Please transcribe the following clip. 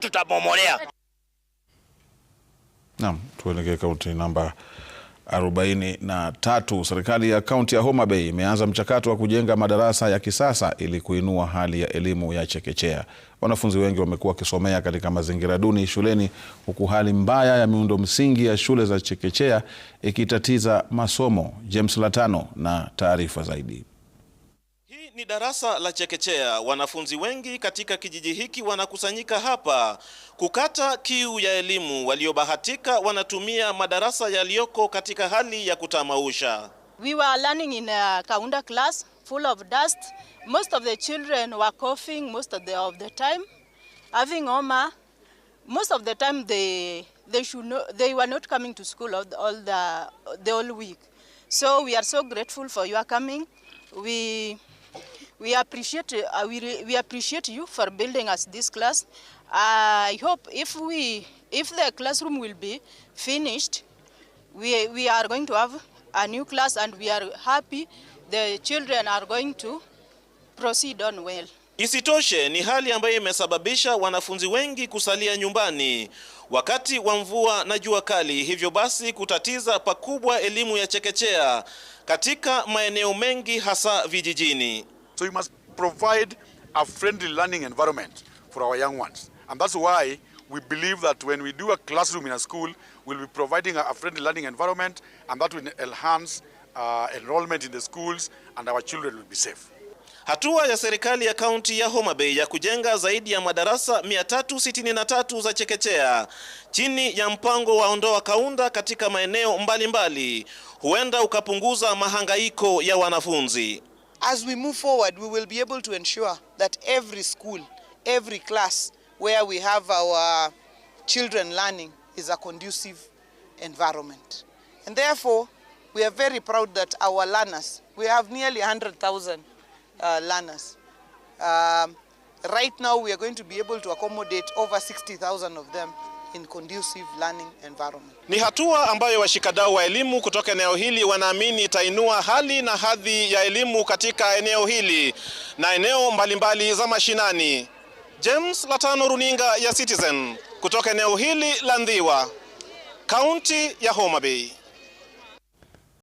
tutabomolea. Naam, tuelekee kaunti namba 43. Serikali ya kaunti ya Homa Bay imeanza mchakato wa kujenga madarasa ya kisasa ili kuinua hali ya elimu ya chekechea. Wanafunzi wengi wamekuwa wakisomea katika mazingira duni shuleni, huku hali mbaya ya miundo msingi ya shule za chekechea ikitatiza masomo. James Latano na taarifa zaidi. Hii ni darasa la chekechea. Wanafunzi wengi katika kijiji hiki wanakusanyika hapa kukata kiu ya elimu. Waliobahatika wanatumia madarasa yaliyoko katika hali ya kutamausha. We were learning in a Kaunda class full of dust. Most of the children were coughing most of the time, having homa. Most of the time they were not coming to school the whole week. So we are so grateful for your coming. We appreciate you for building us this class. I hope if the classroom will be finished, we are going to have a new class, and we are happy the children are going to proceed on well. Isitoshe, ni hali ambayo imesababisha wanafunzi wengi kusalia nyumbani wakati wa mvua na jua kali, hivyo basi kutatiza pakubwa elimu ya chekechea katika maeneo mengi hasa vijijini. So you must provide a friendly learning environment for our young ones. And that's why we believe that when we do a classroom in a school, we'll be providing a friendly learning environment, and that will enhance enrollment in the schools, and our children will be safe. Hatua ya serikali ya kaunti ya Homa Bay ya kujenga zaidi ya madarasa 363 za chekechea chini ya mpango wa Ondoa Kaunda katika maeneo mbalimbali huenda ukapunguza mahangaiko ya wanafunzi. As we move forward, we will be able to ensure that every school, every class where we have our children learning is a conducive environment. And therefore, we are very proud that our learners, we have nearly 100,000 learners. Right now, we are going to be able to accommodate over 60,000 of them in conducive learning environment. Ni hatua ambayo washikadau wa elimu kutoka eneo hili wanaamini itainua hali na hadhi ya elimu katika eneo hili na eneo mbalimbali za mashinani. James Latano, runinga ya Citizen, kutoka eneo hili la Ndhiwa, kaunti ya Homa Bay.